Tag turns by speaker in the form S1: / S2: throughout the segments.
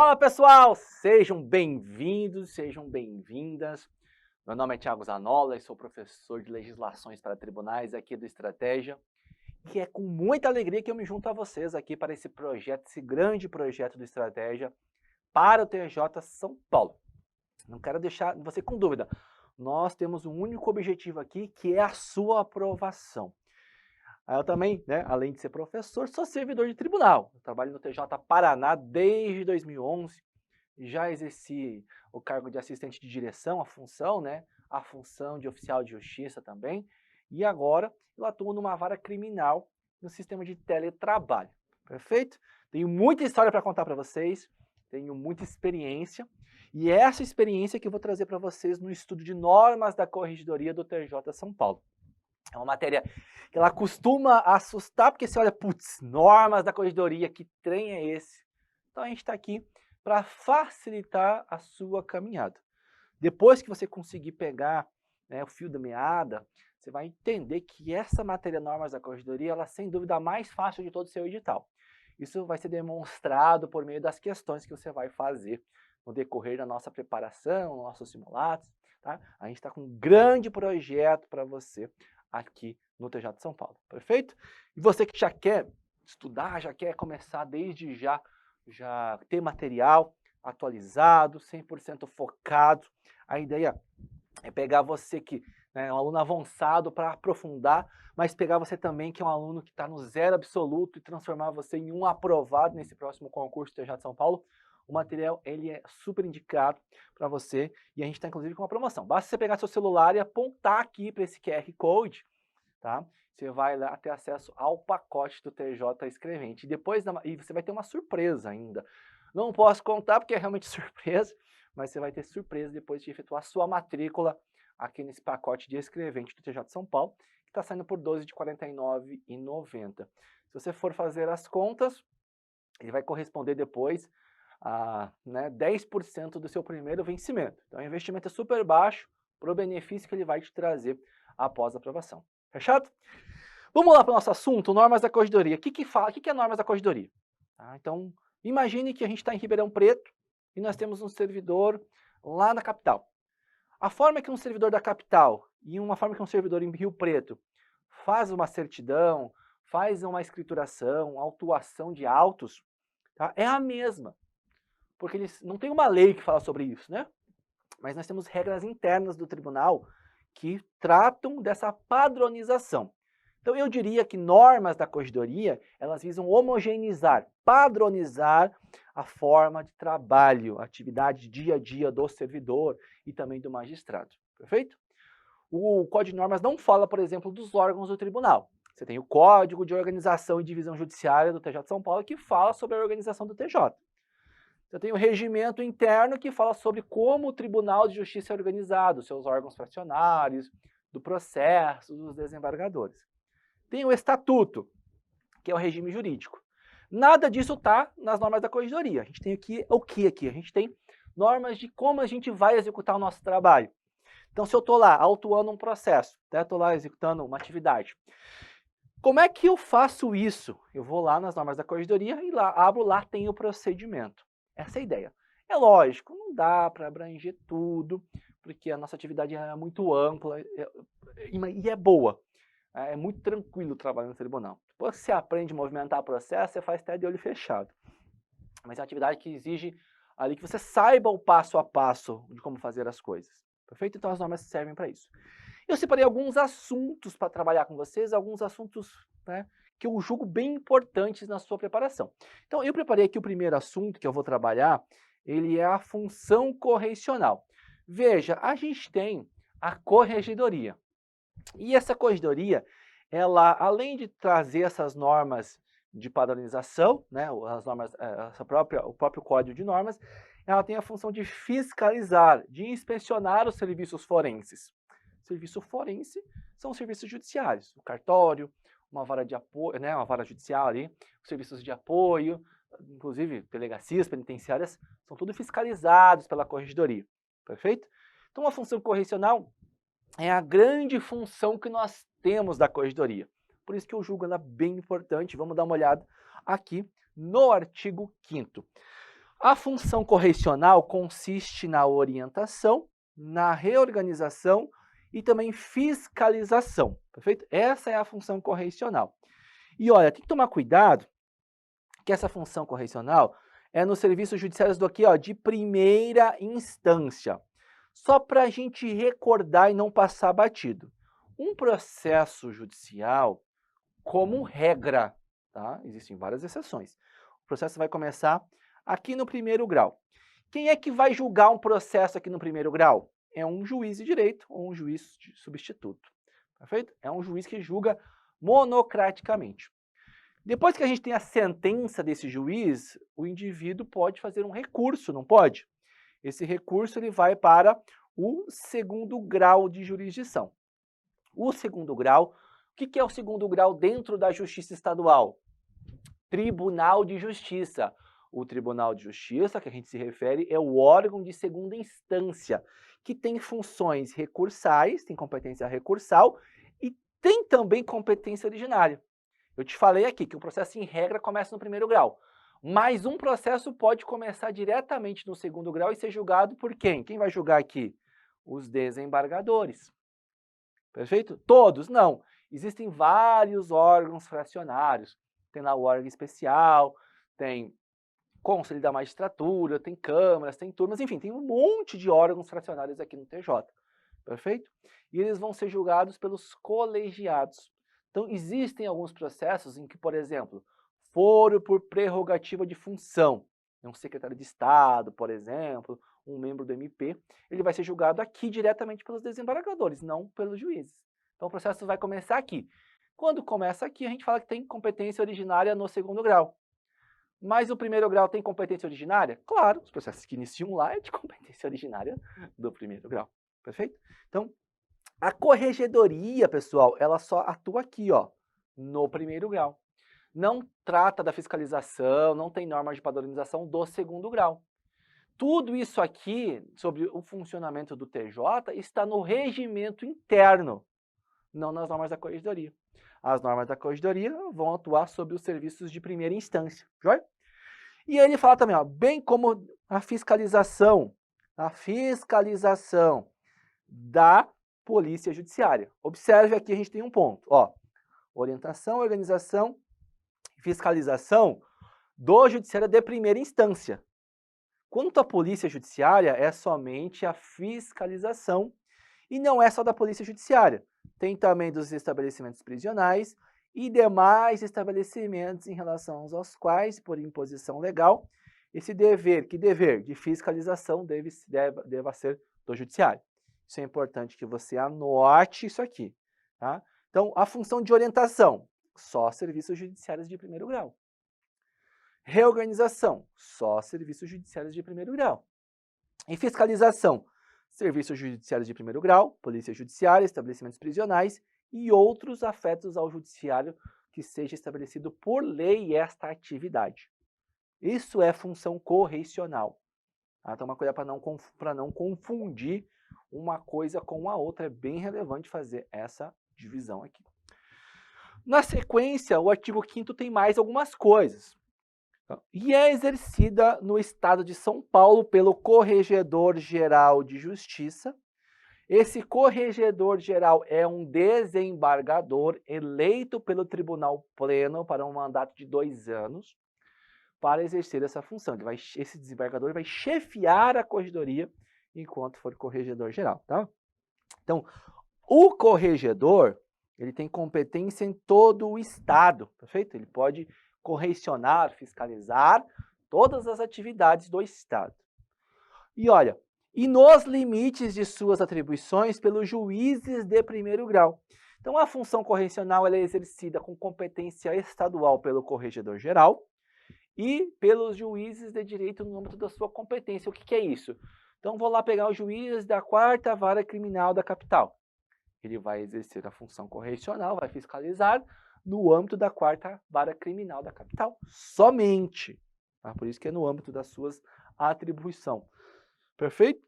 S1: Fala pessoal, sejam bem-vindos, sejam bem-vindas. Meu nome é Thiago Zanola e sou professor de legislações para tribunais aqui do Estratégia. E é com muita alegria que eu me junto a vocês aqui para esse projeto, esse grande projeto do Estratégia para o TJ São Paulo. Não quero deixar você com dúvida. Nós temos um único objetivo aqui, que é a sua aprovação. Eu também, além de ser professor, sou servidor de tribunal. Eu trabalho no TJ Paraná desde 2011. Já exerci o cargo de assistente de direção, a função de oficial de justiça também. E agora eu atuo numa vara criminal no sistema de teletrabalho. Perfeito? Tenho muita história para contar para vocês, tenho muita experiência. E é essa experiência que eu vou trazer para vocês no estudo de normas da Corregedoria do TJ São Paulo. É uma matéria que ela costuma assustar, porque você olha, putz, normas da corregedoria, que trem é esse? Então a gente está aqui para facilitar a sua caminhada. Depois que você conseguir pegar o fio da meada, você vai entender que essa matéria normas da corregedoria, ela sem dúvida é a mais fácil de todo o seu edital. Isso vai ser demonstrado por meio das questões que você vai fazer no decorrer da nossa preparação, nossos simulados. Tá? A gente está com um grande projeto para você aqui no TJ de São Paulo, perfeito? E você que já quer estudar, já quer começar desde já ter material atualizado, 100% focado, a ideia é pegar você que é um aluno avançado para aprofundar, mas pegar você também que é um aluno que está no zero absoluto e transformar você em um aprovado nesse próximo concurso do TJ de São Paulo. O material ele é super indicado para você e a gente está inclusive com uma promoção. Basta você pegar seu celular e apontar aqui para esse QR Code, tá? Você vai lá ter acesso ao pacote do TJ Escrevente. E você vai ter uma surpresa ainda. Não posso contar porque é realmente surpresa, mas você vai ter surpresa depois de efetuar a sua matrícula aqui nesse pacote de escrevente do TJ de São Paulo, que está saindo por R$ 12 de R$ 49,90. Se você for fazer as contas, ele vai corresponder depois a 10% do seu primeiro vencimento. Então o investimento é super baixo para o benefício que ele vai te trazer após a aprovação. Fechado? Vamos lá para o nosso assunto, normas da corregedoria. O que é normas da corregedoria? Então, imagine que a gente está em Ribeirão Preto e nós temos um servidor lá na capital. A forma que um servidor da capital e uma forma que um servidor em Rio Preto faz uma certidão, faz uma escrituração, autuação de autos, tá? É a mesma. Porque eles não tem uma lei que fala sobre isso, né? Mas nós temos regras internas do tribunal que tratam dessa padronização. Então eu diria que normas da corregedoria, elas visam homogeneizar, padronizar a forma de trabalho, a atividade dia a dia do servidor e também do magistrado, perfeito? O Código de Normas não fala, por exemplo, dos órgãos do tribunal. Você tem o Código de Organização e Divisão Judiciária do TJ de São Paulo que fala sobre a organização do TJ. Você tem o regimento interno que fala sobre como o Tribunal de Justiça é organizado, seus órgãos fracionários, do processo, dos desembargadores. Tem o estatuto, que é o regime jurídico. Nada disso está nas normas da corregedoria. A gente tem aqui o que aqui? A gente tem normas de como a gente vai executar o nosso trabalho. Então, se eu estou lá autuando um processo, estou lá executando uma atividade, como é que eu faço isso? Eu vou lá nas normas da corregedoria e abro lá, tem o procedimento. Essa é a ideia. É lógico, não dá para abranger tudo, porque a nossa atividade é muito ampla e é boa. É muito tranquilo o trabalho no tribunal. Depois que você aprende a movimentar o processo, você faz até de olho fechado. Mas é uma atividade que exige ali que você saiba o passo a passo de como fazer as coisas. Perfeito? Então as normas servem para isso. Eu separei alguns assuntos para trabalhar com vocês, alguns assuntos que eu julgo bem importantes na sua preparação. Então eu preparei aqui o primeiro assunto que eu vou trabalhar, ele é a função correcional. Veja, a gente tem a corregedoria. E essa corregedoria, ela, além de trazer essas normas de padronização, as normas, o próprio código de normas, ela tem a função de fiscalizar, de inspecionar os serviços forenses. Serviço forense são os serviços judiciários, o cartório, uma vara de apoio, uma vara judicial ali, os serviços de apoio, inclusive delegacias penitenciárias, são tudo fiscalizados pela corregedoria, perfeito? Então a função correcional é a grande função que nós temos da corregedoria. Por isso que eu julgo ela bem importante. Vamos dar uma olhada aqui no artigo 5º. A função correcional consiste na orientação, na reorganização e também fiscalização, perfeito? Essa é a função correcional. E olha, tem que tomar cuidado que essa função correcional é nos serviços judiciários do aqui, ó, de primeira instância. Só para a gente recordar e não passar batido. Um processo judicial, como regra, tá? Existem várias exceções. O processo vai começar aqui no primeiro grau. Quem é que vai julgar um processo aqui no primeiro grau? É um juiz de direito ou um juiz substituto. Perfeito? É um juiz que julga monocraticamente. Depois que a gente tem a sentença desse juiz, o indivíduo pode fazer um recurso, não pode? Esse recurso ele vai para o segundo grau de jurisdição. O segundo grau, o que é o segundo grau dentro da Justiça Estadual? Tribunal de Justiça. O Tribunal de Justiça, que a gente se refere, é o órgão de segunda instância, que tem funções recursais, tem competência recursal e tem também competência originária. Eu te falei aqui que o processo em regra começa no primeiro grau, mas um processo pode começar diretamente no segundo grau e ser julgado por quem? Quem vai julgar aqui? Os desembargadores. Perfeito? Todos? Não. Existem vários órgãos fracionários. Tem lá o órgão especial, tem Conselho da Magistratura, tem câmaras, tem turmas, enfim, tem um monte de órgãos fracionários aqui no TJ. Perfeito? E eles vão ser julgados pelos colegiados. Então, existem alguns processos em que, por exemplo, foro por prerrogativa de função, um secretário de Estado, por exemplo, um membro do MP, ele vai ser julgado aqui diretamente pelos desembargadores, não pelos juízes. Então, o processo vai começar aqui. Quando começa aqui, a gente fala que tem competência originária no segundo grau. Mas o primeiro grau tem competência originária? Claro, os processos que iniciam lá é de competência originária do primeiro grau. Perfeito? Então, a corregedoria, pessoal, ela só atua aqui, ó, no primeiro grau. Não trata da fiscalização, não tem normas de padronização do segundo grau. Tudo isso aqui, sobre o funcionamento do TJ, está no regimento interno, não nas normas da corregedoria. As normas da corregedoria vão atuar sobre os serviços de primeira instância, joia? E ele fala também, ó, bem como a fiscalização da Polícia Judiciária. Observe aqui, a gente tem um ponto, ó, orientação, organização, fiscalização do Judiciário de primeira instância. Quanto à Polícia Judiciária, é somente a fiscalização e não é só da Polícia Judiciária. Tem também dos estabelecimentos prisionais e demais estabelecimentos em relação aos quais, por imposição legal, esse dever, que dever de fiscalização deva ser do Judiciário. Isso é importante que você anote isso aqui, tá? Então, a função de orientação, só serviços judiciários de primeiro grau. Reorganização, só serviços judiciários de primeiro grau. E fiscalização, serviços judiciários de primeiro grau, polícia judiciária, estabelecimentos prisionais e outros afetos ao judiciário que seja estabelecido por lei esta atividade. Isso é função correcional. Tá? Então, uma coisa para não confundir uma coisa com a outra, é bem relevante fazer essa divisão aqui. Na sequência, o artigo 5º tem mais algumas coisas. E é exercida no Estado de São Paulo pelo Corregedor-Geral de Justiça. Esse Corregedor-Geral é um desembargador eleito pelo Tribunal Pleno para um mandato de 2 anos para exercer essa função. Esse desembargador vai chefiar a corregedoria enquanto for corregedor-geral, tá? Então, o corregedor, ele tem competência em todo o Estado, perfeito? Ele pode correcionar, fiscalizar todas as atividades do Estado. E olha, e nos limites de suas atribuições pelos juízes de primeiro grau. Então, a função correcional ela é exercida com competência estadual pelo corregedor-geral e pelos juízes de direito no âmbito da sua competência. O que é isso? Então, vou lá pegar o juiz da 4ª Vara Criminal da capital. Ele vai exercer a função correcional, vai fiscalizar no âmbito da 4ª Vara Criminal da capital, somente. Tá? Por isso que é no âmbito das suas atribuições. Perfeito?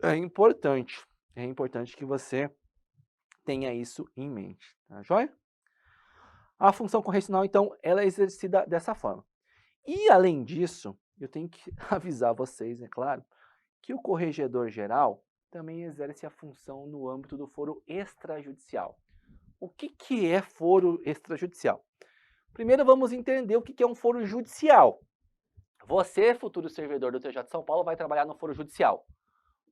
S1: É importante que você tenha isso em mente, tá joia? A função correcional, então, ela é exercida dessa forma. E, além disso, eu tenho que avisar vocês, é claro, que o corregedor geral também exerce a função no âmbito do foro extrajudicial. O que é foro extrajudicial? Primeiro vamos entender o que é um foro judicial. Você, futuro servidor do TJ de São Paulo, vai trabalhar no foro judicial.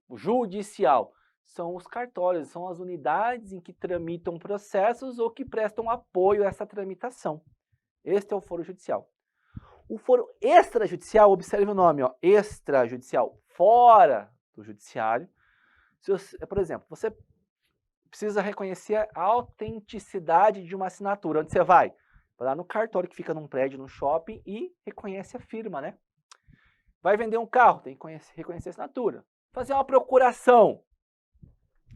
S1: O judicial são os cartórios, são as unidades em que tramitam processos ou que prestam apoio a essa tramitação. Este é o foro judicial. O foro extrajudicial, observe o nome, ó, extrajudicial, fora do judiciário. Se você, por exemplo, você precisa reconhecer a autenticidade de uma assinatura. Onde você vai? Vai lá no cartório que fica num prédio, num shopping e reconhece a firma, né? Vai vender um carro, tem que reconhecer a assinatura. Fazer uma procuração.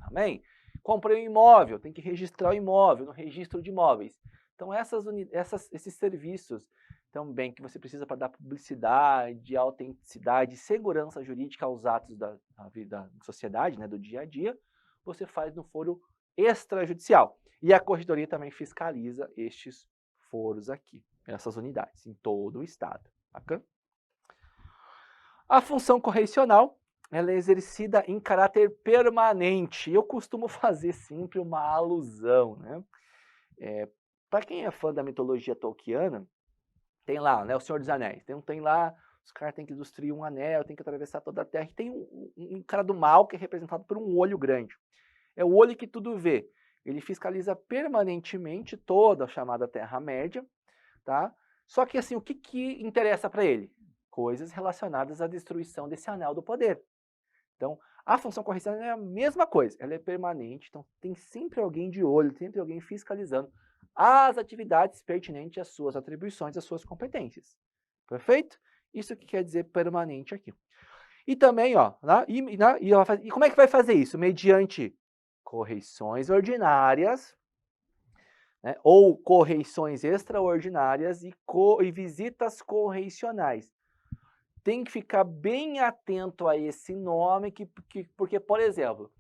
S1: Amém? Comprei um imóvel, tem que registrar o imóvel no registro de imóveis. Então, esses serviços também que você precisa para dar publicidade, autenticidade, segurança jurídica aos atos da sociedade, né, do dia a dia, você faz no foro extrajudicial. E a corregedoria também fiscaliza estes foros aqui, essas unidades, em todo o estado. Bacana? A função correicional, ela é exercida em caráter permanente. Eu costumo fazer sempre uma alusão, né? Para quem é fã da mitologia tolkiana, tem lá, né, o Senhor dos Anéis. Tem lá, os caras têm que destruir um anel, tem que atravessar toda a terra. E tem um cara do mal que é representado por um olho grande. É o olho que tudo vê. Ele fiscaliza permanentemente toda a chamada Terra-média, tá? Só que assim, o que interessa para ele? Coisas relacionadas à destruição desse anel do poder. Então, a função correicional é a mesma coisa, ela é permanente, então tem sempre alguém de olho, sempre alguém fiscalizando as atividades pertinentes às suas atribuições, às suas competências. Perfeito? Isso que quer dizer permanente aqui. E também, ó, e como é que vai fazer isso? Mediante correições ordinárias, né, ou correições extraordinárias e visitas correicionais. Tem que ficar bem atento a esse nome, porque, por exemplo,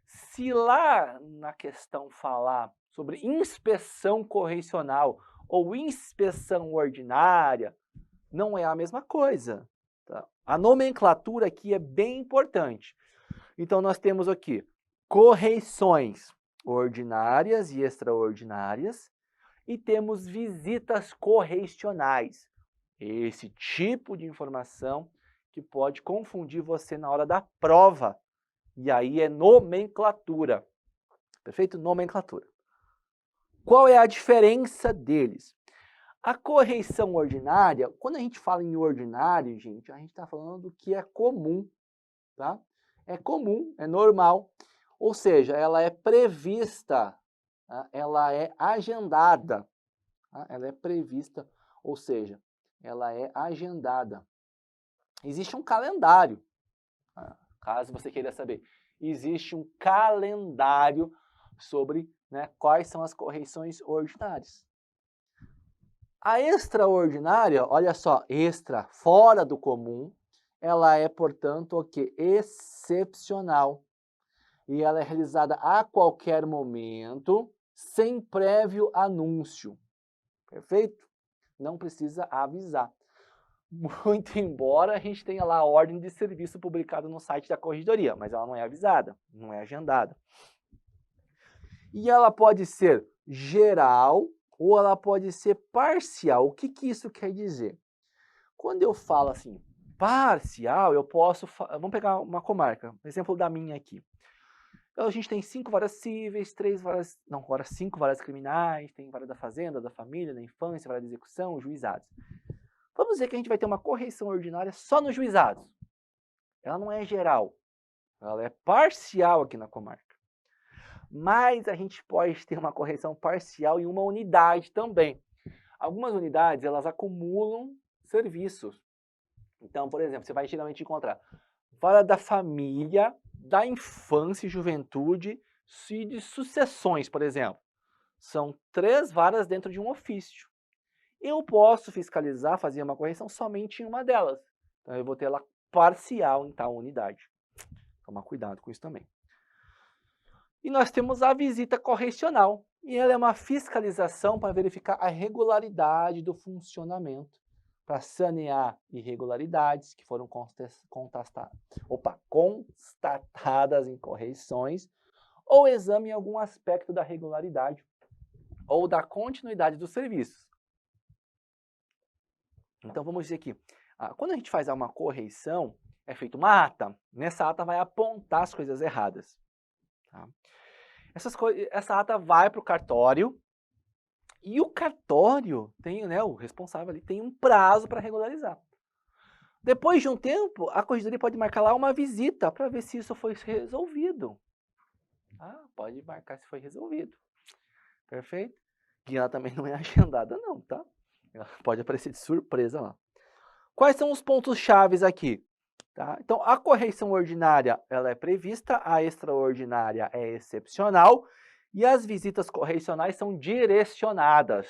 S1: se lá na questão falar sobre inspeção correicional ou inspeção ordinária, não é a mesma coisa. Tá? A nomenclatura aqui é bem importante. Então, nós temos aqui correições ordinárias e extraordinárias e temos visitas correicionais. Esse tipo de informação que pode confundir você na hora da prova. E aí é nomenclatura. Perfeito? Nomenclatura. Qual é a diferença deles? A correição ordinária, quando a gente fala em ordinário, gente, a gente está falando do que é comum, tá? É comum, é normal. Ou seja, ela é prevista, tá? Ela é agendada. Tá? Ela é prevista, ou seja, ela é agendada. Existe um calendário, caso você queira saber. Existe um calendário sobre, né, quais são as correições ordinárias. A extraordinária, olha só, extra, fora do comum, ela é, portanto, o quê? Excepcional. E ela é realizada a qualquer momento, sem prévio anúncio. Perfeito? Não precisa avisar. Muito embora a gente tenha lá a ordem de serviço publicada no site da corregedoria, mas ela não é avisada, não é agendada. E ela pode ser geral ou ela pode ser parcial. O que isso quer dizer? Quando eu falo assim, parcial, eu posso... Vamos pegar uma comarca, exemplo da minha aqui. Então, a gente tem 5 varas cíveis, 5 varas criminais, tem vara da fazenda, da família, da infância, vara de execução, juizados. Vamos dizer que a gente vai ter uma correição ordinária só nos juizados. Ela não é geral, ela é parcial aqui na comarca. Mas a gente pode ter uma correição parcial em uma unidade também. Algumas unidades, elas acumulam serviços. Então, por exemplo, você vai geralmente encontrar vara da família, da infância e juventude e de sucessões, por exemplo. São 3 varas dentro de um ofício. Eu posso fiscalizar, fazer uma correção somente em uma delas. Então, eu vou ter ela parcial em tal unidade. Tomar cuidado com isso também. E nós temos a visita correicional. E ela é uma fiscalização para verificar a regularidade do funcionamento, para sanear irregularidades que foram constatadas em correições, ou exame em algum aspecto da regularidade ou da continuidade dos serviços. Então, vamos dizer que quando a gente faz uma correição, é feita uma ata. Nessa ata vai apontar as coisas erradas. Tá? Essa ata vai para o cartório e o cartório tem, né, o responsável ali tem um prazo para regularizar. Depois de um tempo, a corregedoria pode marcar lá uma visita para ver se isso foi resolvido. Pode marcar se foi resolvido. Perfeito? E ela também não é agendada não, tá? Ela pode aparecer de surpresa lá. Quais são os pontos chaves aqui? Tá? Então, a correição ordinária ela é prevista, a extraordinária é excepcional e as visitas correicionais são direcionadas.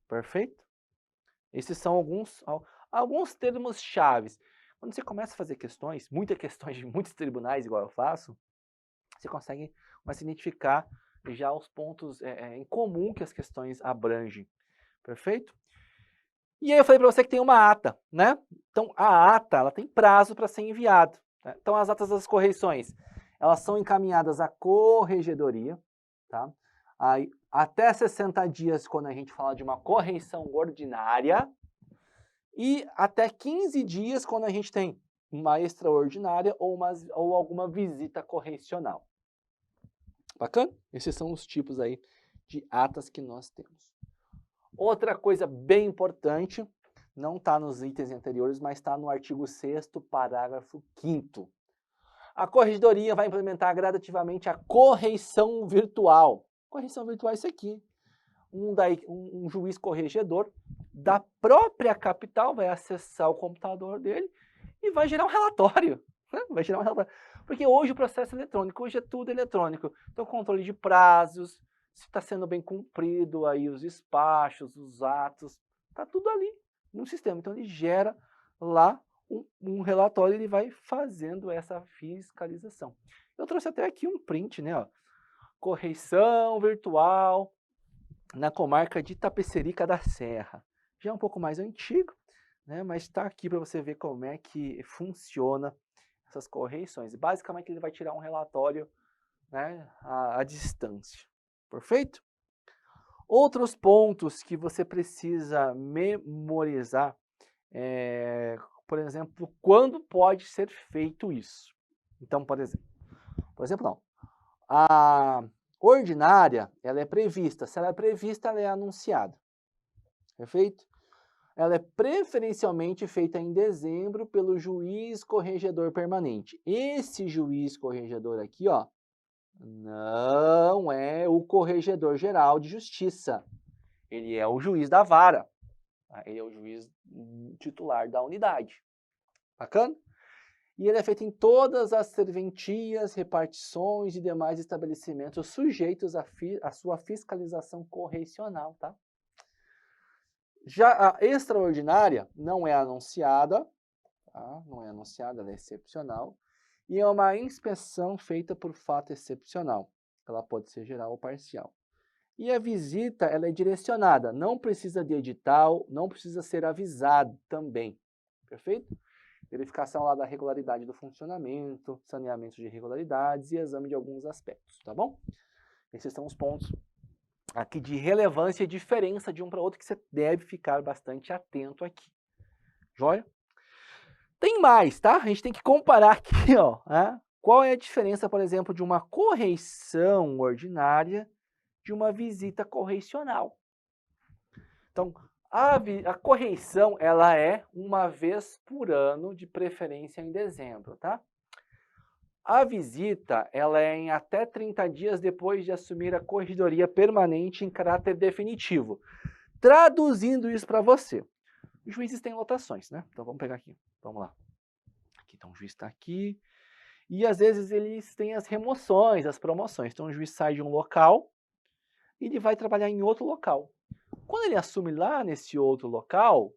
S1: Perfeito? Esses são alguns termos chaves. Quando você começa a fazer questões, muitas questões de muitos tribunais, igual eu faço, você consegue identificar já os pontos em comum que as questões abrangem. Perfeito? E aí eu falei para você que tem uma ata, né? Então, a ata ela tem prazo para ser enviado. Tá? Então, as atas das correições, elas são encaminhadas à corregedoria, tá? Aí, até 60 dias quando a gente fala de uma correição ordinária e até 15 dias quando a gente tem uma extraordinária ou alguma visita correicional. Bacana? Esses são os tipos aí de atas que nós temos. Outra coisa bem importante, não está nos itens anteriores, mas está no artigo 6º, parágrafo 5º. A corregedoria vai implementar gradativamente a correição virtual. Correição virtual é isso aqui. Um juiz corregedor da própria capital vai acessar o computador dele e vai gerar um relatório. Vai gerar um relatório. Porque hoje o processo é eletrônico, hoje é tudo eletrônico. Então, controle de prazos, se está sendo bem cumprido aí os despachos, os atos, está tudo ali no sistema. Então, ele gera lá um relatório e ele vai fazendo essa fiscalização. Eu trouxe até aqui um print, né? Ó. Correição virtual na comarca de Itapecerica da Serra. Já é um pouco mais antigo, né? Mas está aqui para você ver como é que funciona essas correições. Basicamente, ele vai tirar um relatório, né, à distância. Perfeito? Outros pontos que você precisa memorizar, por exemplo, quando pode ser feito isso. Então, por exemplo, não. A ordinária, ela é prevista. Se ela é prevista, ela é anunciada. Perfeito? Ela é preferencialmente feita em dezembro pelo juiz corregedor permanente. Esse juiz corregedor aqui, ó, não é o corregedor geral de justiça. Ele é o juiz da vara. Ele é o juiz titular da unidade. Bacana? E ele é feito em todas as serventias, repartições e demais estabelecimentos sujeitos à sua fiscalização correicional, tá? Já a extraordinária não é anunciada, tá? Não é anunciada, ela é excepcional. E é uma inspeção feita por fato excepcional. Ela pode ser geral ou parcial. E a visita, ela é direcionada, não precisa de edital, não precisa ser avisado também. Perfeito? Verificação lá da regularidade do funcionamento, saneamento de irregularidades e exame de alguns aspectos, tá bom? Esses são os pontos aqui de relevância e diferença de um para outro que você deve ficar bastante atento aqui. Joia? Tem mais, tá? A gente tem que comparar aqui, ó, né? Qual é a diferença, por exemplo, de uma correição ordinária de uma visita correicional. Então, a correição, ela é uma vez por ano, de preferência em dezembro, tá? A visita, ela é em até 30 dias depois de assumir a corregedoria permanente em caráter definitivo. Traduzindo isso para você. Os juízes têm lotações, né? Então, vamos pegar aqui. Vamos lá. Aqui, então, o juiz está aqui. E, às vezes, eles têm as remoções, as promoções. Então, o juiz sai de um local e ele vai trabalhar em outro local. Quando ele assume lá nesse outro local,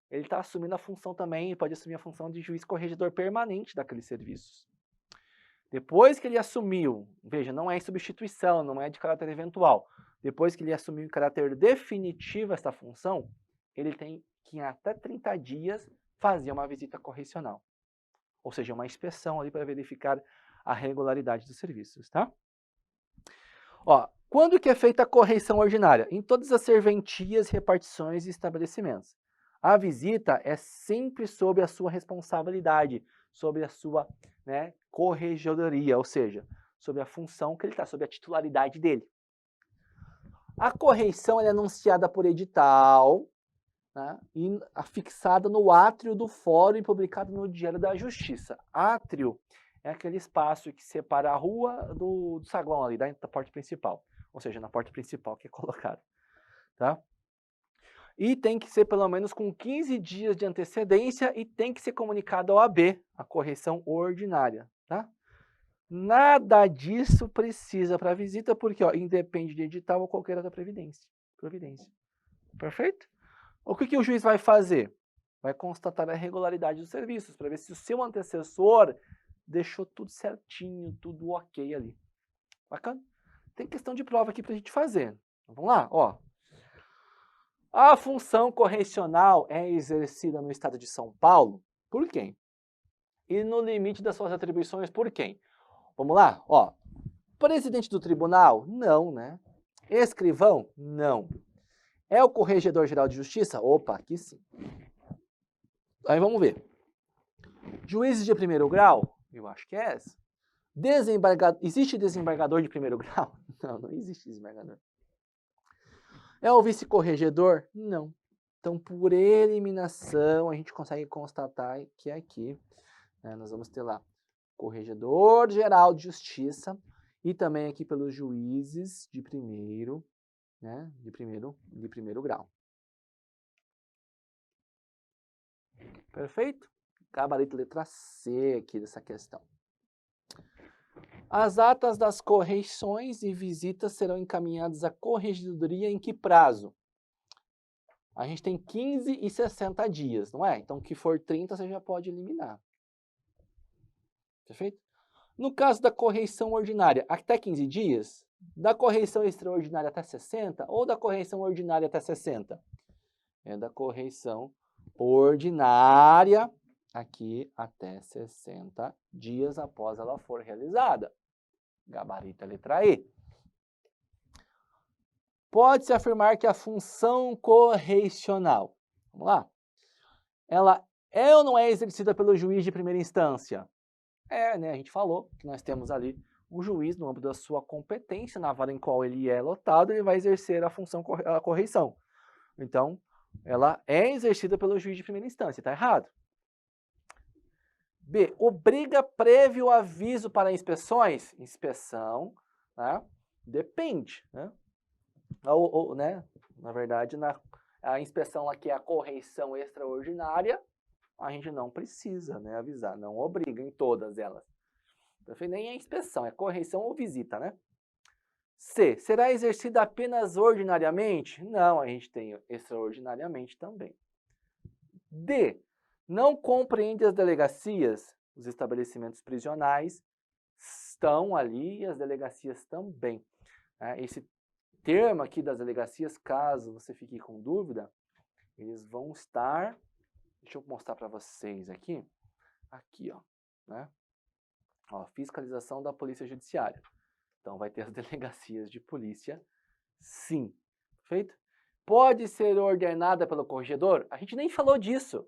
S1: ele está assumindo a função também, pode assumir a função de juiz corregedor permanente daqueles serviços. Depois que ele assumiu, veja, não é em substituição, não é de caráter eventual. Depois que ele assumiu em caráter definitivo essa função, ele tem que, em até 30 dias, fazer uma visita correcional. Ou seja, uma inspeção ali para verificar a regularidade dos serviços, tá? Ó, quando que é feita a correção ordinária? Em todas as serventias, repartições e estabelecimentos. A visita é sempre sob a sua responsabilidade, sobre a sua, né, corregedoria, ou seja, sobre a função que ele está, sobre a titularidade dele. A correição é anunciada por edital, né, e afixada no átrio do fórum e publicada no Diário da Justiça. Átrio é aquele espaço que separa a rua do saguão ali, da porta principal. Ou seja, na porta principal que é colocado. Tá? E tem que ser pelo menos com 15 dias de antecedência e tem que ser comunicado ao AB, a correção ordinária. Tá? Nada disso precisa para visita, porque ó, independe de edital ou qualquer outra providência. Perfeito? O que o juiz vai fazer? Vai constatar a regularidade dos serviços, para ver se o seu antecessor deixou tudo certinho, tudo ok ali. Bacana? Tem questão de prova aqui para a gente fazer. Então, vamos lá, ó. A função correcional é exercida no estado de São Paulo por quem? E no limite das suas atribuições por quem? Vamos lá, ó. Presidente do tribunal? Não, né? Escrivão? Não. É o Corregedor-Geral de Justiça? Opa, aqui sim. Aí vamos ver. Juízes de primeiro grau? Eu acho que é essa. Existe desembargador de primeiro grau? Não, não existe desembargador. É o vice-corregedor? Não. Então, por eliminação, a gente consegue constatar que aqui, né, nós vamos ter lá Corregedor-Geral de Justiça e também aqui pelos juízes de primeiro, né, de primeiro grau. Perfeito? Gabarito letra C aqui dessa questão. As atas das correições e visitas serão encaminhadas à corregedoria em que prazo? A gente tem 15 e 60 dias, não é? Então, que for 30, você já pode eliminar. Perfeito? No caso da correição ordinária, até 15 dias? Da correição extraordinária até 60? Ou da correição ordinária até 60? É da correição ordinária aqui até 60 dias após ela for realizada. Gabarito letra E. Pode-se afirmar que a função correicional, vamos lá, ela é ou não é exercida pelo juiz de primeira instância? É, né? A gente falou que nós temos ali o juiz, no âmbito da sua competência, na vara em qual ele é lotado, ele vai exercer a função a correição. Então, ela é exercida pelo juiz de primeira instância, está errado. B. Obriga prévio aviso para inspeções? Inspeção, né? Depende, né? Né? Na verdade, a inspeção aqui é a correição extraordinária, a gente não precisa, né, avisar, não obriga em todas elas. Nem é inspeção, é correição ou visita, né? C. Será exercida apenas ordinariamente? Não, a gente tem extraordinariamente também. D. Não compreende as delegacias? Os estabelecimentos prisionais estão ali e as delegacias também. Esse termo aqui das delegacias, caso você fique com dúvida, eles vão estar, deixa eu mostrar para vocês aqui, ó, né? Ó, fiscalização da Polícia Judiciária. Então vai ter as delegacias de polícia, sim. Perfeito? Pode ser ordenada pelo corregedor? A gente nem falou disso,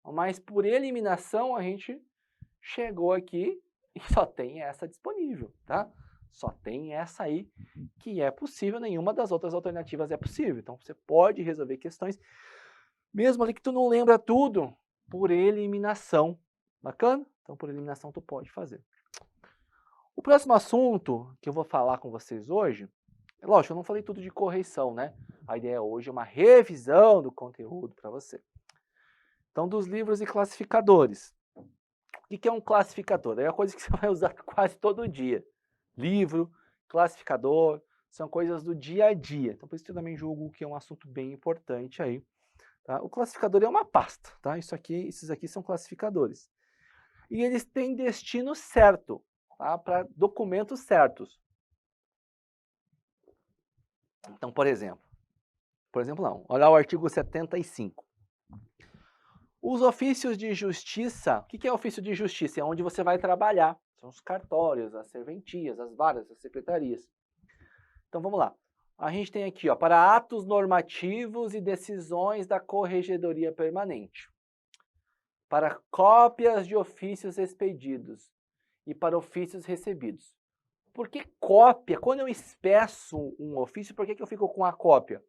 S1: mas por eliminação a gente chegou aqui e só tem essa disponível, tá? Só tem essa aí que é possível, nenhuma das outras alternativas é possível. Então você pode resolver questões, mesmo ali que tu não lembra tudo, por eliminação. Bacana? Então por eliminação tu pode fazer. O próximo assunto que eu vou falar com vocês hoje, lógico, eu não falei tudo de correição, né? A ideia hoje é uma revisão do conteúdo para você. Então, dos livros e classificadores. O que é um classificador? É a coisa que você vai usar quase todo dia. Livro, classificador, são coisas do dia a dia. Então, por isso eu também julgo que é um assunto bem importante aí. Tá? O classificador é uma pasta, tá? Esses aqui são classificadores. E eles têm destino certo, tá? Para documentos certos. Então, por exemplo, Por exemplo, não. Olha o artigo 75. Os ofícios de justiça, o que é ofício de justiça? É onde você vai trabalhar. São os cartórios, as serventias, as varas, as secretarias. Então vamos lá. A gente tem aqui, ó, para atos normativos e decisões da Corregedoria Permanente. Para cópias de ofícios expedidos e para ofícios recebidos. Por que cópia? Quando eu expresso um ofício, por que eu fico com a cópia?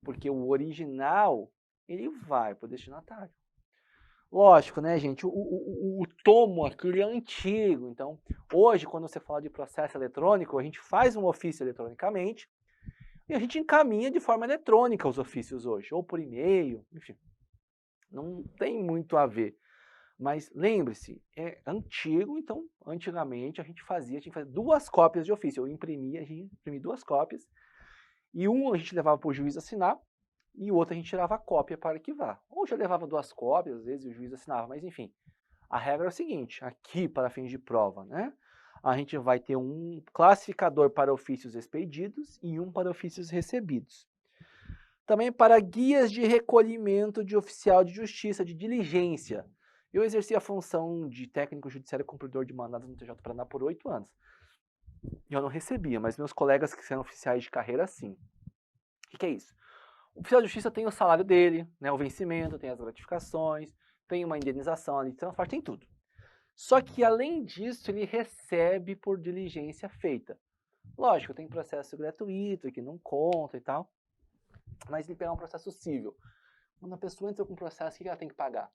S1: Porque o original, ele vai para o destinatário. Lógico, né, gente? O tomo aqui é antigo. Então, hoje, quando você fala de processo eletrônico, a gente faz um ofício eletronicamente e a gente encaminha de forma eletrônica os ofícios hoje, ou por e-mail, enfim. Não tem muito a ver. Mas lembre-se, é antigo, então, antigamente a gente tinha que fazer 2 cópias de ofício. A gente imprimia 2 cópias, e um a gente levava para o juiz assinar, e o outro a gente tirava a cópia para arquivar. Ou já levava 2 cópias, às vezes o juiz assinava, mas enfim. A regra é o seguinte, aqui para fins de prova, né? A gente vai ter um classificador para ofícios expedidos e um para ofícios recebidos. Também para guias de recolhimento de oficial de justiça, de diligência. Eu exerci a função de técnico judiciário cumpridor de mandados no TJ Paraná por 8 anos. E eu não recebia, mas meus colegas que são oficiais de carreira, sim. O que é isso? O oficial de justiça tem o salário dele, né, o vencimento, tem as gratificações, tem uma indenização ali de transporte, tem tudo. Só que, além disso, ele recebe por diligência feita. Lógico, tem processo gratuito que não conta e tal, mas ele pegar um processo civil. Quando a pessoa entra com um processo, o que ela tem que pagar?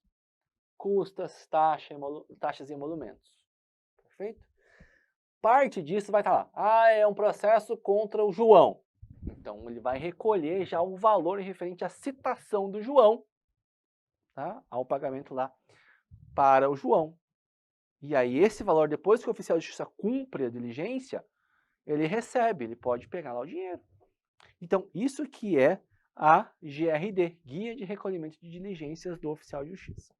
S1: Custas, taxas e emolumentos. Perfeito? Parte disso vai estar lá. Ah, é um processo contra o João. Então, ele vai recolher já o valor referente à citação do João, tá? Ao pagamento lá para o João. E aí, esse valor, depois que o oficial de justiça cumpre a diligência, ele recebe, ele pode pegar lá o dinheiro. Então, isso que é a GRD, Guia de Recolhimento de Diligências do Oficial de Justiça.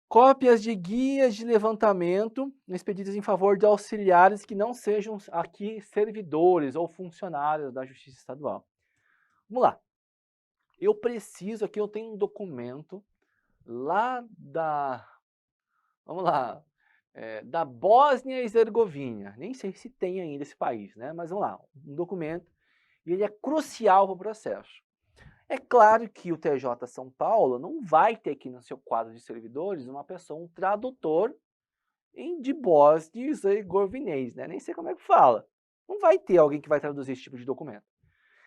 S1: Cópias de guias de levantamento expedidas em favor de auxiliares que não sejam aqui servidores ou funcionários da Justiça Estadual. Vamos lá. Eu preciso, aqui eu tenho um documento lá vamos lá, da Bósnia e Herzegovina. Nem sei se tem ainda esse país, né? Mas vamos lá, um documento, e ele é crucial para o processo. É claro que o TJ São Paulo não vai ter aqui no seu quadro de servidores uma pessoa, um tradutor de bósnio e herzegovinês, né? Nem sei como é que fala. Não vai ter alguém que vai traduzir esse tipo de documento.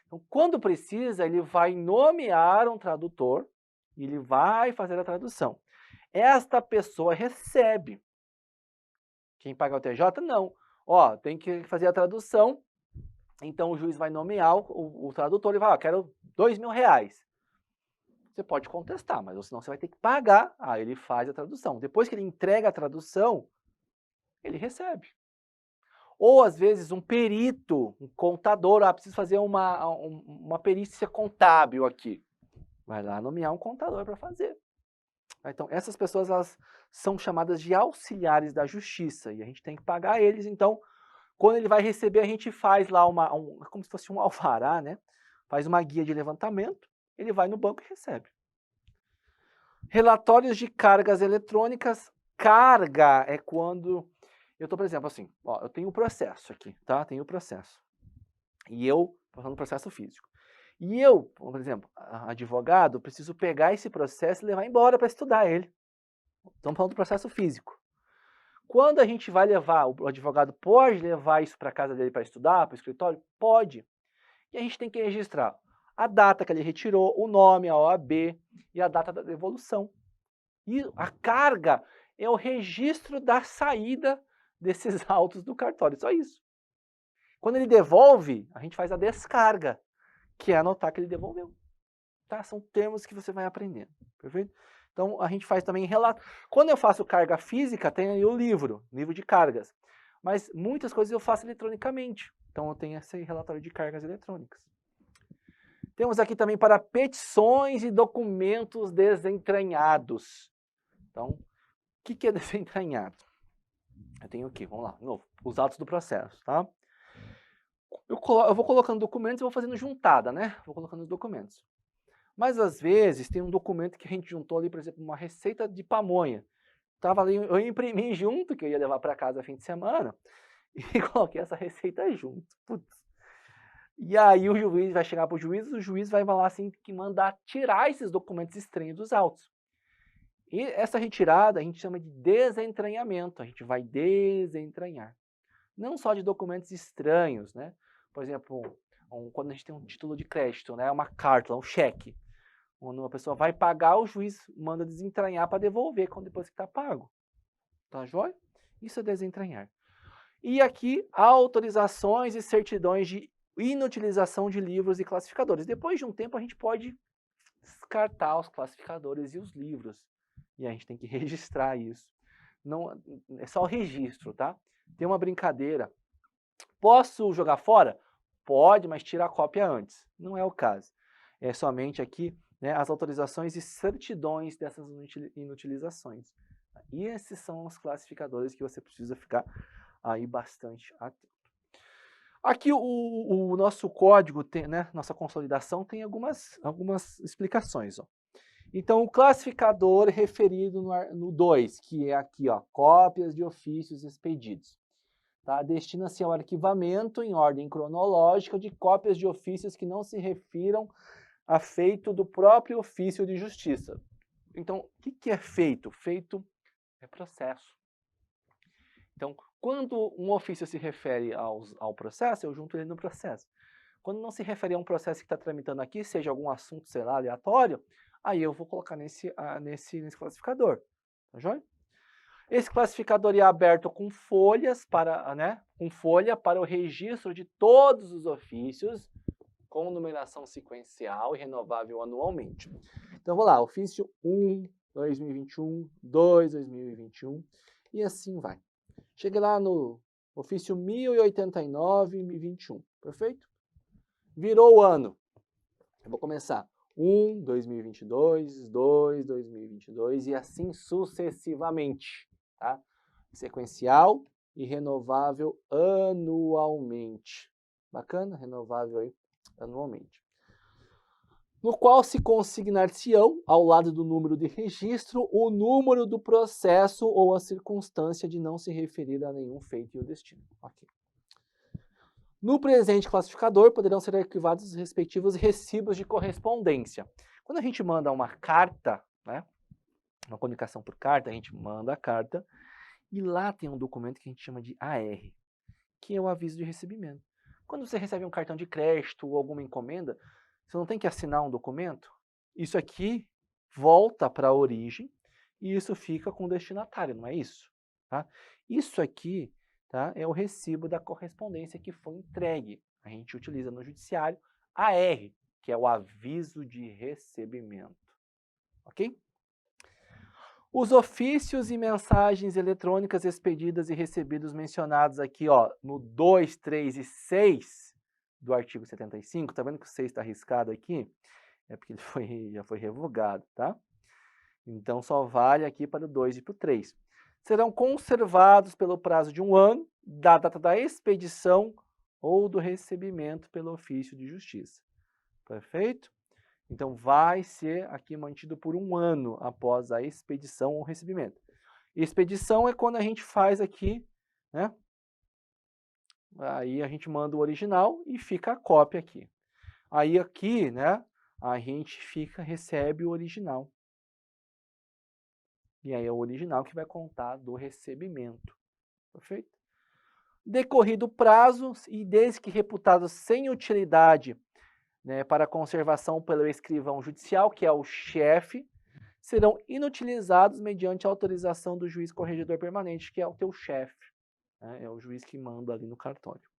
S1: Então, quando precisa, ele vai nomear um tradutor e ele vai fazer a tradução. Esta pessoa recebe. Quem paga o TJ, não. Ó, tem que fazer a tradução. Então, o juiz vai nomear o tradutor e vai, ó, quero R$2.000. Você pode contestar, mas senão você vai ter que pagar. Ah, ele faz a tradução. Depois que ele entrega a tradução, ele recebe. Ou, às vezes, um perito, um contador, preciso fazer uma perícia contábil aqui. Vai lá nomear um contador para fazer. Então, essas pessoas elas são chamadas de auxiliares da justiça e a gente tem que pagar eles. Então, quando ele vai receber, a gente faz lá como se fosse um alvará, né? Faz uma guia de levantamento, ele vai no banco e recebe. Relatórios de cargas eletrônicas. Carga é quando eu estou, por exemplo, assim, ó, eu tenho o processo aqui, tá? Tenho o processo. E eu, estou falando processo físico. E eu, por exemplo, advogado, preciso pegar esse processo e levar embora para estudar ele. Estamos falando do processo físico. Quando a gente vai levar, o advogado pode levar isso para a casa dele para estudar, para o escritório? Pode. E a gente tem que registrar a data que ele retirou, o nome, a OAB e a data da devolução. E a carga é o registro da saída desses autos do cartório, só isso. Quando ele devolve, a gente faz a descarga, que é anotar que ele devolveu. Tá? São termos que você vai aprendendo, perfeito? Então, a gente faz também relato. Quando eu faço carga física, tem aí o livro de cargas. Mas muitas coisas eu faço eletronicamente. Então, eu tenho esse relatório de cargas eletrônicas. Temos aqui também para petições e documentos desentranhados. Então, o que é desentranhado? Eu tenho aqui, vamos lá, de novo, os atos do processo, tá? eu vou colocando documentos e vou fazendo juntada, né? Vou colocando os documentos. Mas às vezes tem um documento que a gente juntou ali, por exemplo, uma receita de pamonha. Tava ali, eu imprimi junto, que eu ia levar para casa fim de semana, e coloquei essa receita junto. Putz. E aí o juiz vai chegar para o juiz vai falar assim que mandar tirar esses documentos estranhos dos autos. E essa retirada a gente chama de desentranhamento, a gente vai desentranhar. Não só de documentos estranhos, né? Por exemplo, quando a gente tem um título de crédito, né? Uma carta, um cheque. Quando uma pessoa vai pagar, o juiz manda desentranhar para devolver depois que está pago. Tá joia? Isso é desentranhar. E aqui, autorizações e certidões de inutilização de livros e classificadores. Depois de um tempo, a gente pode descartar os classificadores e os livros. E a gente tem que registrar isso. Não, é só o registro, tá? Tem uma brincadeira. Posso jogar fora? Pode, mas tira a cópia antes. Não é o caso. É somente aqui, né, as autorizações e certidões dessas inutilizações. E esses são os classificadores que você precisa ficar aí bastante atento. Aqui o nosso código, tem, né, nossa consolidação tem algumas explicações. Ó. Então, o classificador referido no 2, que é aqui, ó, cópias de ofícios expedidos. Tá? Destina-se ao arquivamento em ordem cronológica de cópias de ofícios que não se refiram a feito do próprio ofício de justiça. Então, o que é feito? Feito é processo. Então, quando um ofício se refere ao processo, eu junto ele no processo. Quando não se refere a um processo que está tramitando aqui, seja algum assunto, sei lá, aleatório, aí eu vou colocar nesse classificador. Tá joia? Esse classificador é aberto com folhas com folha para o registro de todos os ofícios, com numeração sequencial e renovável anualmente. Então, vou lá, ofício 1, 2021, 2, 2021, e assim vai. Cheguei lá no ofício 1089, 2021, perfeito? Virou o ano. Eu vou começar 1, 2022, 2, 2022 e assim sucessivamente, tá? Sequencial e renovável anualmente. Bacana? Renovável aí anualmente. No qual se consignar-se-ão, ao lado do número de registro, o número do processo ou a circunstância de não se referir a nenhum feito e o destino. Ok. No presente classificador, poderão ser arquivados os respectivos recibos de correspondência. Quando a gente manda uma carta, né, uma comunicação por carta, a gente manda a carta e lá tem um documento que a gente chama de AR, que é o aviso de recebimento. Quando você recebe um cartão de crédito ou alguma encomenda, você não tem que assinar um documento? Isso aqui volta para a origem e isso fica com o destinatário, não é isso? Tá? Isso aqui, tá, é o recibo da correspondência que foi entregue. A gente utiliza no judiciário AR, que é o aviso de recebimento. Ok? Os ofícios e mensagens eletrônicas expedidas e recebidos mencionados aqui, ó, no 2, 3 e 6 do artigo 75, tá vendo que o 6 está arriscado aqui? É porque ele já foi revogado, tá? Então, só vale aqui para o 2 e para o 3. Serão conservados pelo prazo de 1 ano, da data da expedição ou do recebimento pelo ofício de justiça. Perfeito? Então, vai ser aqui mantido por 1 ano após a expedição ou recebimento. Expedição é quando a gente faz aqui, né? Aí a gente manda o original e fica a cópia aqui. Aí aqui, né? A gente recebe o original. E aí é o original que vai contar do recebimento. Perfeito? Decorrido o prazo e desde que reputado sem utilidade, né, para conservação pelo escrivão judicial, que é o chefe, serão inutilizados mediante autorização do juiz corregedor permanente, que é o teu chefe, né, é o juiz que manda ali no cartório.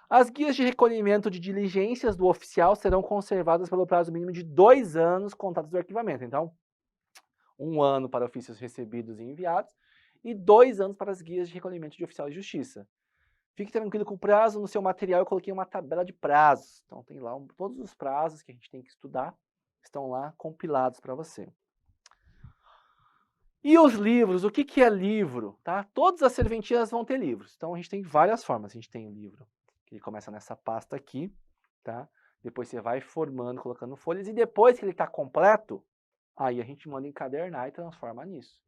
S1: As guias de recolhimento de diligências do oficial serão conservadas pelo prazo mínimo de 2 anos contados do arquivamento. Então, 1 ano para ofícios recebidos e enviados e 2 anos para as guias de recolhimento de oficial de justiça. Fique tranquilo com o prazo, no seu material eu coloquei uma tabela de prazos. Então tem lá todos os prazos que a gente tem que estudar, estão lá compilados para você. E os livros, o que é livro? Tá? Todas as serventias vão ter livros. Então a gente tem várias formas. A gente tem o livro que Ele começa nessa pasta aqui, tá? Depois você vai formando, colocando folhas, e depois que ele está completo, aí a gente manda encadernar e transforma nisso.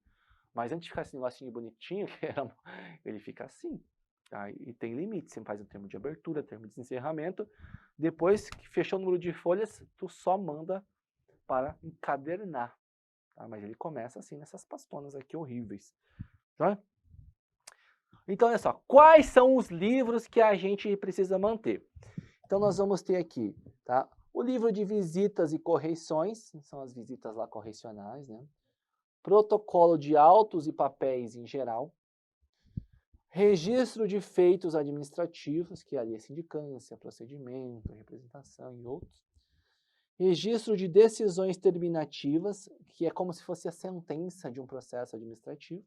S1: Mas antes de ficar esse negocinho bonitinho, ele fica assim. Tá? E tem limite, você faz um termo de abertura, termo de encerramento. Depois que fechou o número de folhas, tu só manda para encadernar. Tá? Mas ele começa assim, nessas pastonas aqui horríveis. Tá? Então, olha só, quais são os livros que a gente precisa manter? Então, nós vamos ter aqui, tá? O livro de visitas e correições, são as visitas lá correcionais, né? Protocolo de autos e papéis em geral. Registro de feitos administrativos, que ali é sindicância, procedimento, representação e outros. Registro de decisões terminativas, que é como se fosse a sentença de um processo administrativo.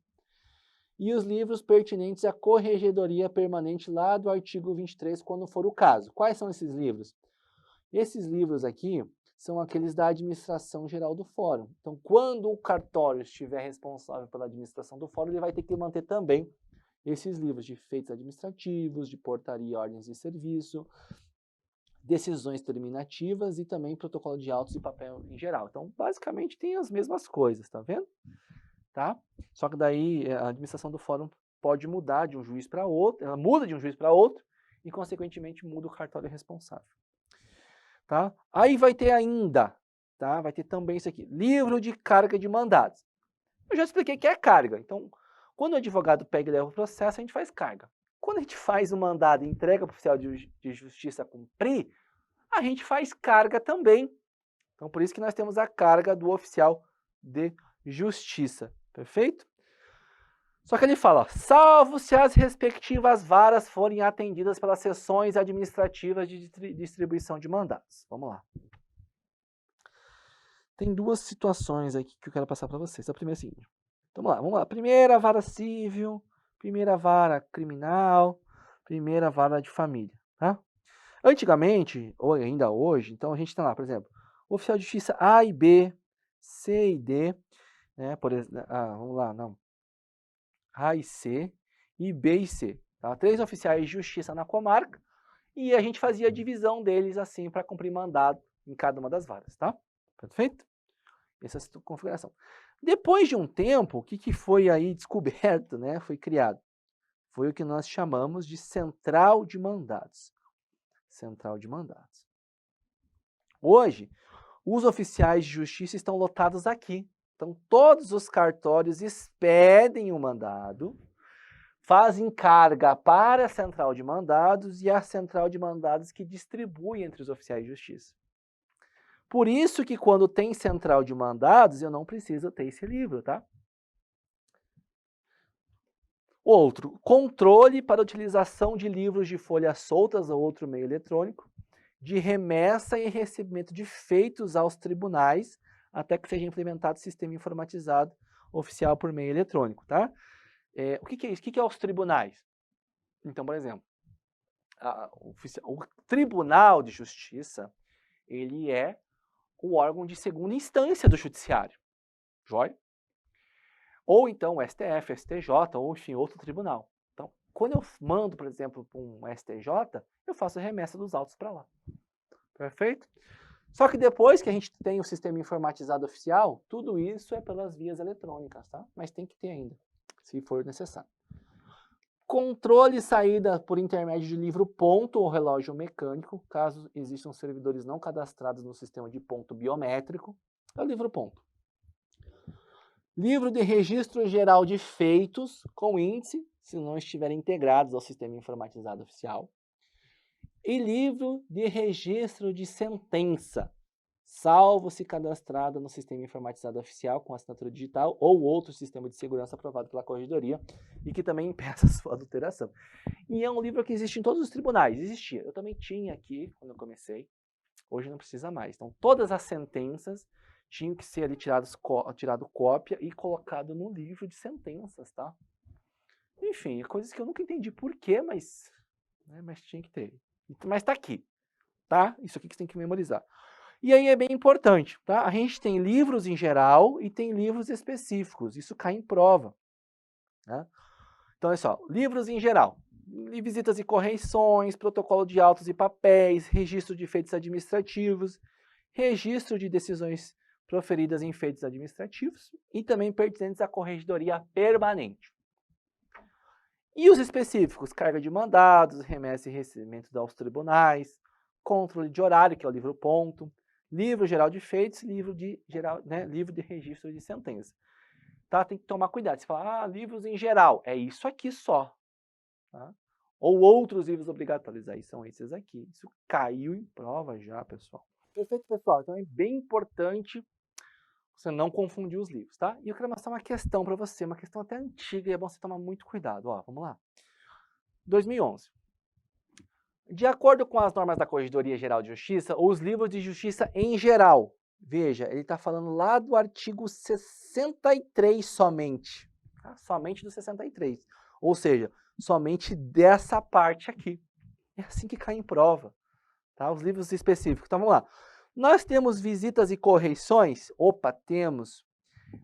S1: E os livros pertinentes à corregedoria permanente lá do artigo 23, quando for o caso. Quais são esses livros? Esses livros aqui são aqueles da administração geral do fórum. Então, quando o cartório estiver responsável pela administração do fórum, ele vai ter que manter também esses livros de feitos administrativos, de portaria, ordens de serviço, decisões terminativas e também protocolo de autos e papel em geral. Então, basicamente, tem as mesmas coisas, tá vendo? Tá? Só que daí a administração do fórum pode mudar de um juiz para outro, ela muda de um juiz para outro e, consequentemente, muda o cartório responsável. Tá? Aí vai ter ainda, tá? Vai ter também isso aqui, livro de carga de mandados. Eu já expliquei que é carga, então, quando o advogado pega e leva o processo, a gente faz carga. Quando a gente faz o mandado e entrega para o oficial de justiça cumprir, a gente faz carga também. Então, por isso que nós temos a carga do oficial de justiça. Perfeito? Só que ele fala, ó, salvo se as respectivas varas forem atendidas pelas sessões administrativas de distribuição de mandados. Vamos lá. Tem duas situações aqui que eu quero passar para vocês. A primeira é a seguinte. Vamos lá. Primeira vara civil, primeira vara criminal, primeira vara de família. Tá? Antigamente, ou ainda hoje, então a gente tem lá, por exemplo, oficial de justiça A e B, C e D, né? Por exemplo, vamos lá, não. A e C e B e C. Tá? 3 oficiais de justiça na comarca e a gente fazia a divisão deles assim para cumprir mandado em cada uma das varas, tá? Perfeito? Essa é a configuração. Depois de um tempo, o que foi aí descoberto, né? Foi criado. Foi o que nós chamamos de central de mandados. Central de mandados. Hoje, os oficiais de justiça estão lotados aqui. Então, todos os cartórios expedem o mandado, fazem carga para a central de mandados e a central de mandados que distribui entre os oficiais de justiça. Por isso que quando tem central de mandados, eu não preciso ter esse livro, tá? Outro, controle para utilização de livros de folhas soltas ou outro meio eletrônico, de remessa e recebimento de feitos aos tribunais, até que seja implementado o sistema informatizado oficial por meio eletrônico, tá? O que é isso? O que é os tribunais? Então, por exemplo, o Tribunal de Justiça, ele é o órgão de segunda instância do judiciário, joia? Ou então o STF, STJ, ou enfim, outro tribunal. Então, quando eu mando, por exemplo, para um STJ, eu faço a remessa dos autos para lá. Perfeito? Só que depois que a gente tem o sistema informatizado oficial, tudo isso é pelas vias eletrônicas, tá? Mas tem que ter ainda, se for necessário. Controle e saída por intermédio de livro ponto ou relógio mecânico, caso existam servidores não cadastrados no sistema de ponto biométrico, é o livro ponto. Livro de registro geral de feitos com índice, se não estiverem integrados ao sistema informatizado oficial. E livro de registro de sentença, salvo se cadastrado no sistema informatizado oficial com assinatura digital ou outro sistema de segurança aprovado pela corregedoria e que também impeça a sua adulteração. E é um livro que existe em todos os tribunais, existia. Eu também tinha aqui quando eu comecei, hoje não precisa mais. Então todas as sentenças tinham que ser ali tirado cópia e colocado no livro de sentenças, tá? Enfim, coisas que eu nunca entendi por quê, mas tinha que ter. Mas tá aqui, tá? Isso aqui que você tem que memorizar. E aí é bem importante, tá? A gente tem livros em geral e tem livros específicos. Isso cai em prova, né? Então, olha só, livros em geral. visitas e correições, protocolo de autos e papéis, registro de feitos administrativos, registro de decisões proferidas em feitos administrativos e também pertinentes à corregedoria permanente. E os específicos, carga de mandados, remessa e recebimento aos tribunais, controle de horário, que é o livro ponto, livro geral de feitos, livro de registro de sentença. Tá? Tem que tomar cuidado. Você fala, livros em geral, é isso aqui só. Tá? Ou outros livros obrigatórios, aí são esses aqui. Isso caiu em prova já, pessoal. Perfeito, pessoal? Então é bem importante você não confundir os livros, tá? E eu quero mostrar uma questão para você, uma questão até antiga, e é bom você tomar muito cuidado. Ó, vamos lá. 2011. De acordo com as normas da Corregedoria Geral de Justiça, os livros de justiça em geral, veja, ele está falando lá do artigo 63 somente, tá? Somente do 63, ou seja, somente dessa parte aqui. É assim que cai em prova, tá? Os livros específicos. Então vamos lá. Nós temos visitas e correições? Opa, temos.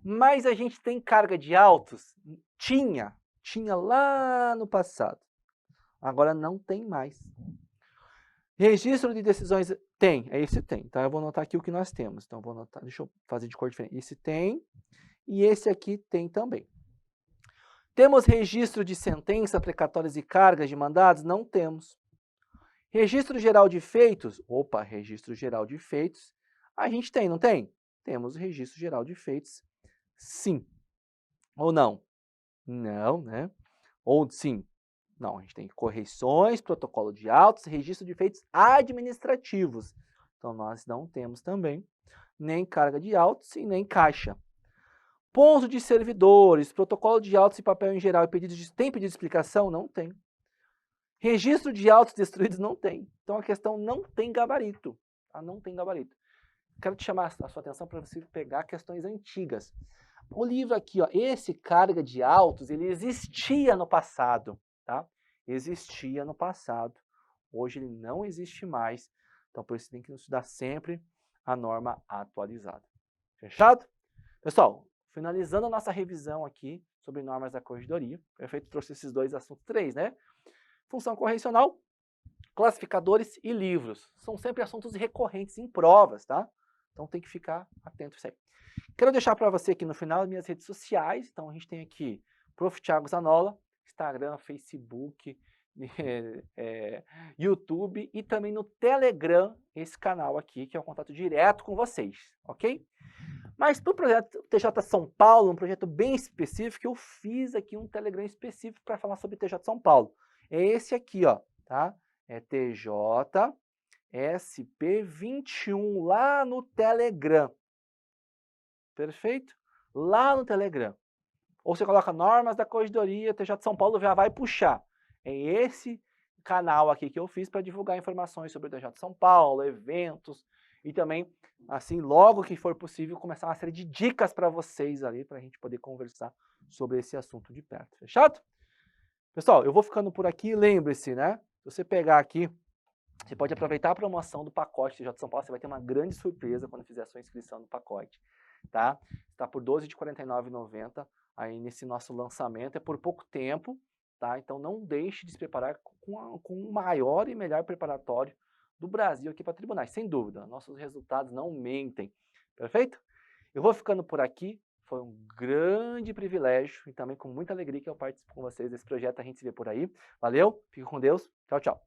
S1: Mas a gente tem carga de autos? Tinha lá no passado. Agora não tem mais. Registro de decisões tem, esse tem. Então eu vou anotar aqui o que nós temos. Então eu vou anotar, deixa eu fazer de cor diferente. Esse tem e esse aqui tem também. Temos registro de sentença, precatórias e cargas de mandados? Não temos. Registro geral de feitos? Opa, registro geral de feitos. A gente tem, não tem? Temos registro geral de feitos, sim. Ou não? Não, né? Ou sim? Não, a gente tem correições, protocolo de autos, registro de feitos administrativos. Então, nós não temos também nem carga de autos e nem caixa. Ponto de servidores, protocolo de autos e papel em geral e tem pedido de explicação? Não tem. Registro de autos destruídos? Não tem. Então, a questão não tem gabarito. Tá? Não tem gabarito. Quero te chamar a sua atenção para você pegar questões antigas. O livro aqui, ó, esse carga de autos, ele existia no passado, tá? Existia no passado. Hoje ele não existe mais. Então, por isso tem que estudar sempre a norma atualizada. Fechado? Pessoal, finalizando a nossa revisão aqui sobre normas da corregedoria. Perfeito? Trouxe esses dois assuntos, três, né? Função correcional, classificadores e livros. São sempre assuntos recorrentes em provas, tá? Então tem que ficar atento a isso aí. Quero deixar para você aqui no final as minhas redes sociais. Então a gente tem aqui Prof. Thiago Zanolla, Instagram, Facebook, YouTube e também no Telegram, esse canal aqui, que é um contato direto com vocês, ok? Mas para o projeto TJ São Paulo, um projeto bem específico, eu fiz aqui um Telegram específico para falar sobre TJ São Paulo. É esse aqui, ó, tá? É TJ SP21 lá no Telegram. Perfeito? Lá no Telegram. Ou você coloca normas da Corregedoria, TJ São Paulo já vai puxar. É esse canal aqui que eu fiz para divulgar informações sobre o TJ São Paulo, eventos e também, assim, logo que for possível, começar uma série de dicas para vocês ali, para a gente poder conversar sobre esse assunto de perto. Fechado? Pessoal, eu vou ficando por aqui. Lembre-se, né? Se você pegar aqui, você pode aproveitar a promoção do pacote TJ São Paulo. Você vai ter uma grande surpresa quando fizer a sua inscrição no pacote, tá? Está por 12 de R$ 49,90 aí nesse nosso lançamento. É por pouco tempo, tá? Então não deixe de se preparar com o maior e melhor preparatório do Brasil aqui para tribunais, sem dúvida. Nossos resultados não mentem. Perfeito? Eu vou ficando por aqui. Foi um grande privilégio e também com muita alegria que eu participo com vocês desse projeto. A gente se vê por aí. Valeu, fique com Deus. Tchau, tchau.